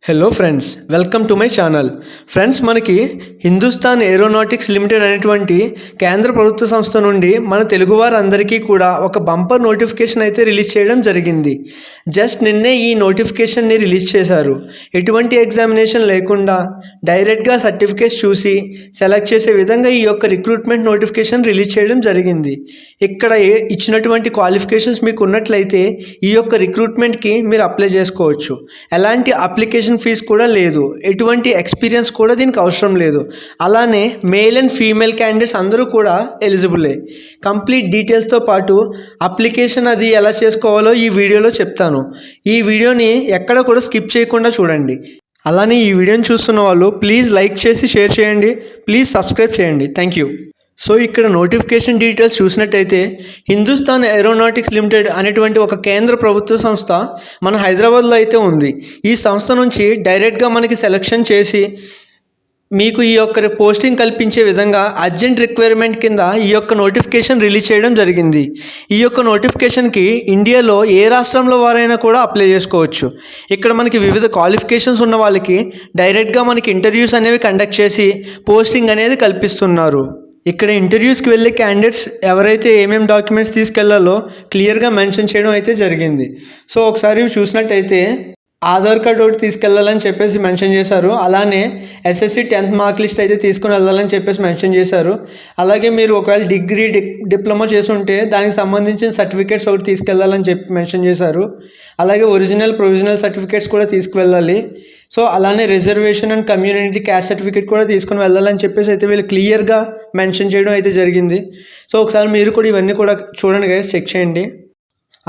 Hello friends, welcome to my channel. Friends, మనకి Hindustan aeronautics limited అనేటువంటి కేంద్ర ప్రభుత్వ సంస్థ నుండి మన తెలుగువారందరికీ కూడా ఒక బంపర్ నోటిఫికేషన్ అయితే రిలీజ్ చేయడం జరిగింది. జస్ట్ నిన్నే ఈ నోటిఫికేషన్ని రిలీజ్ చేశారు. ఎటువంటి ఎగ్జామినేషన్ లేకుండా డైరెక్ట్గా సర్టిఫికేట్స్ చూసి సెలెక్ట్ చేసే విధంగా ఈ యొక్క రిక్రూట్మెంట్ నోటిఫికేషన్ రిలీజ్ చేయడం జరిగింది. ఇక్కడ ఇచ్చినటువంటి క్వాలిఫికేషన్స్ మీకు ఉన్నట్లయితే ఈ యొక్క రిక్రూట్మెంట్కి మీరు అప్లై చేసుకోవచ్చు. ఎలాంటి అప్లికేషన్ ఫీజు కూడా లేదు, ఎటువంటి ఎక్స్పీరియన్స్ కూడా దీనికి అవసరం లేదు. అలానే మేల్ అండ్ ఫీమేల్ క్యాండిడేట్స్ అందరూ కూడా ఎలిజిబులే. కంప్లీట్ డీటెయిల్స్తో పాటు అప్లికేషన్ అది ఎలా చేసుకోవాలో ఈ వీడియోలో చెప్తాను. ఈ వీడియోని ఎక్కడ కూడా స్కిప్ చేయకుండా చూడండి. అలానే ఈ వీడియోని చూస్తున్న వాళ్ళు ప్లీజ్ లైక్ చేసి షేర్ చేయండి, ప్లీజ్ సబ్స్క్రైబ్ చేయండి. Thank you. సో ఇక్కడ నోటిఫికేషన్ డీటెయిల్స్ చూసినట్టయితే హిందుస్థాన్ ఏరోనాటిక్స్ లిమిటెడ్ అనేటువంటి ఒక కేంద్ర ప్రభుత్వ సంస్థ మన హైదరాబాద్లో అయితే ఉంది. ఈ సంస్థ నుంచి డైరెక్ట్గా మనకి సెలెక్షన్ చేసి మీకు ఈ యొక్క పోస్టింగ్ కల్పించే విధంగా అర్జెంట్ రిక్వైర్మెంట్ కింద ఈ యొక్క నోటిఫికేషన్ రిలీజ్ చేయడం జరిగింది. ఈ యొక్క నోటిఫికేషన్కి ఇండియాలో ఏ రాష్ట్రంలో వారైనా కూడా అప్లై చేసుకోవచ్చు. ఇక్కడ మనకి వివిధ క్వాలిఫికేషన్స్ ఉన్న వాళ్ళకి డైరెక్ట్గా మనకి ఇంటర్వ్యూస్ అనేవి కండక్ట్ చేసి పోస్టింగ్ అనేది కల్పిస్తున్నారు. ఇక్కడ ఇంటర్వ్యూస్కి వెళ్ళే క్యాండిడేట్స్ ఎవరైతే ఏమేమి డాక్యుమెంట్స్ తీసుకెళ్లాలో క్లియర్గా మెన్షన్ చేయడం అయితే జరిగింది. సో ఒకసారి చూసినట్టయితే ఆధార్ కార్డ్ ఒకటి తీసుకెళ్లాలని చెప్పేసి మెన్షన్ చేశారు. అలానే ఎస్ఎస్సి 10th మార్క్ లిస్ట్ అయితే తీసుకుని వెళ్ళాలని చెప్పేసి మెన్షన్ చేశారు. అలాగే మీరు ఒకవేళ డిగ్రీ డిప్లొమా చేసి ఉంటే దానికి సంబంధించిన సర్టిఫికేట్స్ ఒకటి తీసుకెళ్లాలని చెప్పి మెన్షన్ చేశారు. అలాగే ఒరిజినల్ ప్రొవిజనల్ సర్టిఫికేట్స్ కూడా తీసుకువెళ్ళాలి. సో అలానే reservation and community caste certificate కూడా తీసుకుని వెళ్ళాలని చెప్పేసి అయితే వీళ్ళు క్లియర్గా మెన్షన్ చేయడం అయితే జరిగింది. సో ఒకసారి మీరు కూడా ఇవన్నీ కూడా చూడండి గైస్, చెక్ చేయండి.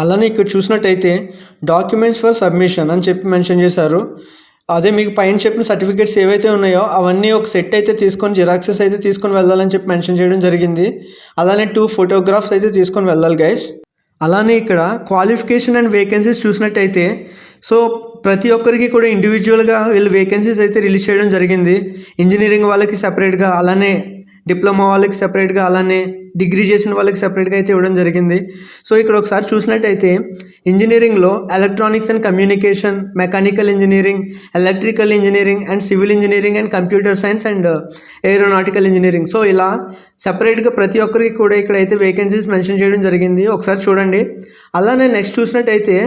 అలానే ఇక్కడ చూసినట్టయితే డాక్యుమెంట్స్ ఫర్ సబ్మిషన్ అని చెప్పి మెన్షన్ చేశారు. అదే మీకు పైన చెప్పిన సర్టిఫికేట్స్ ఏవైతే ఉన్నాయో అవన్నీ ఒక సెట్ అయితే తీసుకొని జిరాక్సెస్ అయితే తీసుకొని వెళ్ళాలని చెప్పి మెన్షన్ చేయడం జరిగింది. అలానే 2 ఫోటోగ్రాఫ్స్ అయితే తీసుకొని వెళ్ళాలి గైస్. అలానే ఇక్కడ క్వాలిఫికేషన్ అండ్ వేకెన్సీస్ చూసినట్టయితే సో ప్రతి ఒక్కరికి కూడా ఇండివిజువల్గా వీళ్ళు వేకెన్సీస్ అయితే రిలీజ్ చేయడం జరిగింది. ఇంజనీరింగ్ వాళ్ళకి సపరేట్గా, అలానే డిప్లొమా వాళ్ళకి సపరేట్గా, అలానే డిగ్రీ చేసిన వాళ్ళకి సపరేట్గా అయితే ఇవ్వడం జరిగింది. సో ఇక్కడ ఒకసారి చూసినట్టయితే ఇంజనీరింగ్లో electronics and communication, mechanical engineering, electrical engineering and civil engineering and computer science and aeronautical engineering. So ఇలా సపరేట్గా ప్రతి ఒక్కరికి కూడా ఇక్కడైతే వేకెన్సీస్ మెన్షన్ చేయడం జరిగింది. ఒకసారి చూడండి. అలానే నెక్స్ట్ చూసినట్టయితే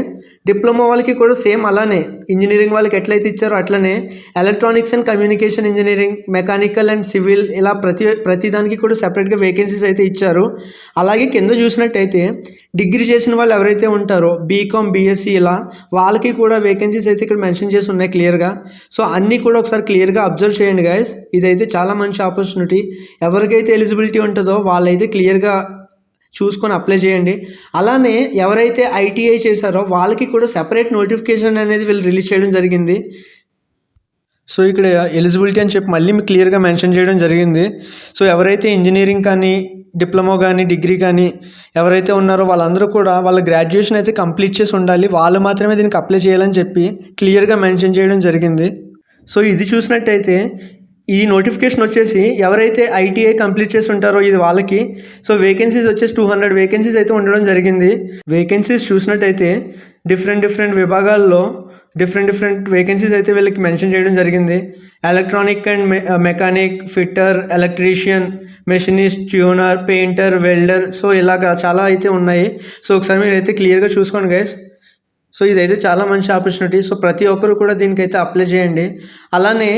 డిప్లొమా వాళ్ళకి కూడా సేమ్ అలానే ఇంజనీరింగ్ వాళ్ళకి ఎట్లయితే ఇచ్చారో అట్లనే electronics and communication engineering, mechanical and civil ఇలా ప్రతి దానికి కూడా సపరేట్గా వేకెన్సీస్ అయితే ఇచ్చారు. అలాగే కింద చూసినట్టయితే డిగ్రీ చేసిన వాళ్ళు ఎవరైతే ఉంటారో బీకామ్, బీఎస్సీ ఇలా వాళ్ళకి కూడా వేకెన్సీస్ అయితే ఇక్కడ మెన్షన్ చేసి ఉన్నాయి క్లియర్గా. సో అన్నీ కూడా ఒకసారి క్లియర్గా అబ్జర్వ్ చేయండి గైస్. ఇదైతే చాలా మంచి ఆపర్చునిటీ. ఎవరికైతే ఎలిజిబిలిటీ ఉంటుందో వాళ్ళైతే క్లియర్గా చూసుకొని అప్లై చేయండి. అలానే ఎవరైతే ఐటీఐ చేశారో వాళ్ళకి కూడా సెపరేట్ నోటిఫికేషన్ అనేది వీళ్ళు రిలీజ్ చేయడం జరిగింది. సో ఇక్కడ ఎలిజిబిలిటీ అని చెప్పి మళ్ళీ మీకు క్లియర్గా మెన్షన్ చేయడం జరిగింది. సో ఎవరైతే ఇంజనీరింగ్ కానీ, డిప్లొమా కానీ, డిగ్రీ కానీ ఎవరైతే ఉన్నారో వాళ్ళందరూ కూడా వాళ్ళ గ్రాడ్యుయేషన్ అయితే కంప్లీట్ చేసి ఉండాలి. వాళ్ళు మాత్రమే దీనికి అప్లై చేయాలని చెప్పి క్లియర్గా మెన్షన్ చేయడం జరిగింది. సో ఇది చూసినట్టయితే ఈ నోటిఫికేషన్ వచ్చేసి ఎవరైతే ఐటీఐ కంప్లీట్ చేసి ఉంటారో ఇది వాళ్ళకి. సో వేకెన్సీస్ వచ్చేసి 200 వేకెన్సీస్ అయితే ఉండడం జరిగింది. వేకెన్సీస్ చూసినట్టయితే డిఫరెంట్ విభాగాల్లో డిఫరెంట్ వేకెన్సీస్ అయితే వీళ్ళకి మెన్షన్ చేయడం జరిగింది. Electronic and mechanic, fitter, electrician, machinist, tuner, painter, welder. So ఇలాగా చాలా అయితే ఉన్నాయి. సో ఒకసారి మీరు అయితే క్లియర్గా చూసుకోండి గైస్. సో ఇదైతే చాలా మంచి ఆపర్చునిటీ. సో ప్రతి ఒక్కరు కూడా దీనికైతే అప్లై చేయండి. అలానే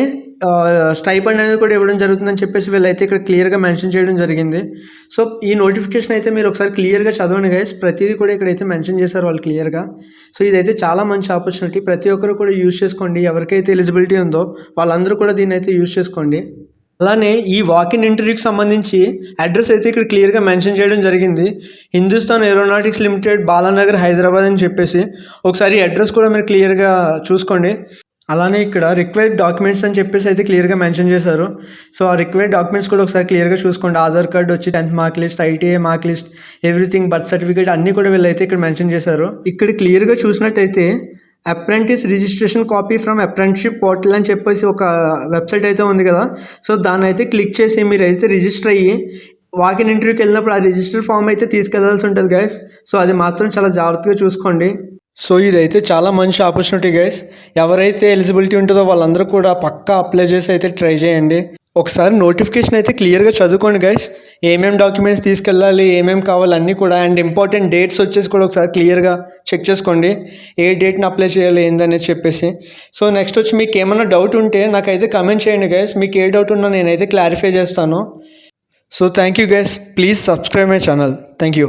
స్టైపెండ్ అనేది కూడా ఇవ్వడం జరుగుతుందని చెప్పేసి వీళ్ళైతే ఇక్కడ క్లియర్గా మెన్షన్ చేయడం జరిగింది. సో ఈ నోటిఫికేషన్ అయితే మీరు ఒకసారి క్లియర్గా చదవండి గైస్. ప్రతిదీ కూడా ఇక్కడైతే మెన్షన్ చేశారు వాళ్ళు క్లియర్గా. సో ఇదైతే చాలా మంచి ఆపర్చునిటీ. ప్రతి ఒక్కరు కూడా యూజ్ చేసుకోండి. ఎవరికైతే ఎలిజిబిలిటీ ఉందో వాళ్ళందరూ కూడా దీన్ని అయితే యూజ్ చేసుకోండి. అలానే ఈ వాకిన్ ఇంటర్వ్యూకి సంబంధించి అడ్రస్ అయితే ఇక్కడ క్లియర్గా మెన్షన్ చేయడం జరిగింది. హిందుస్థాన్ ఏరోనాటిక్స్ లిమిటెడ్, బాలానగర్, హైదరాబాద్ అని చెప్పేసి ఒకసారి అడ్రస్ కూడా మీరు క్లియర్గా చూసుకోండి. అలానే ఇక్కడ రిక్వైర్డ్ డాక్యుమెంట్స్ అని చెప్పేసి అయితే క్లియర్గా మెన్షన్ చేశారు. సో ఆ రిక్వైర్డ్ డాక్యుమెంట్స్ కూడా ఒకసారి క్లియర్గా చూసుకోండి. ఆధార్ కార్డ్ వచ్చి 10th mark list, ITI mark list, everything, birth certificate అన్నీ కూడా వీళ్ళైతే ఇక్కడ మెన్షన్ చేశారు. ఇక్కడ క్లియర్గా చూసినట్టయితే apprentice registration copy from apprenticeship portal అని చెప్పేసి ఒక వెబ్సైట్ అయితే ఉంది కదా. సో దాన్ని అయితే క్లిక్ చేసి మీరు అయితే రిజిస్టర్ అయ్యి వాకిన్ ఇంటర్వ్యూకి వెళ్ళినప్పుడు ఆ రిజిస్టర్ ఫామ్ అయితే తీసుకెళ్లాల్సి ఉంటుంది గైస్. సో అది మాత్రం చాలా జాగ్రత్తగా చూసుకోండి. సో ఇదైతే చాలా మంచి ఆపర్చునిటీ గైస్. ఎవరైతే ఎలిజిబిలిటీ ఉంటుందో వాళ్ళందరూ కూడా పక్కా అప్లై చేసి అయితే ట్రై చేయండి. ఒకసారి నోటిఫికేషన్ అయితే క్లియర్గా చదువుకోండి గైస్. ఏమేం డాక్యుమెంట్స్ తీసుకెళ్ళాలి, ఏమేం కావాలి అన్నీ కూడా, అండ్ ఇంపార్టెంట్ డేట్స్ వచ్చేసి కూడా ఒకసారి క్లియర్గా చెక్ చేసుకోండి. ఏ డేట్ని అప్లై చేయాలి ఏందనేది చెప్పేసి. సో నెక్స్ట్ వచ్చి మీకు ఏమైనా డౌట్ ఉంటే నాకైతే కమెంట్ చేయండి గైస్. మీకు ఏ డౌట్ ఉన్నా నేనైతే క్లారిఫై చేస్తాను. So thank you guys. Please subscribe my channel. Thank you.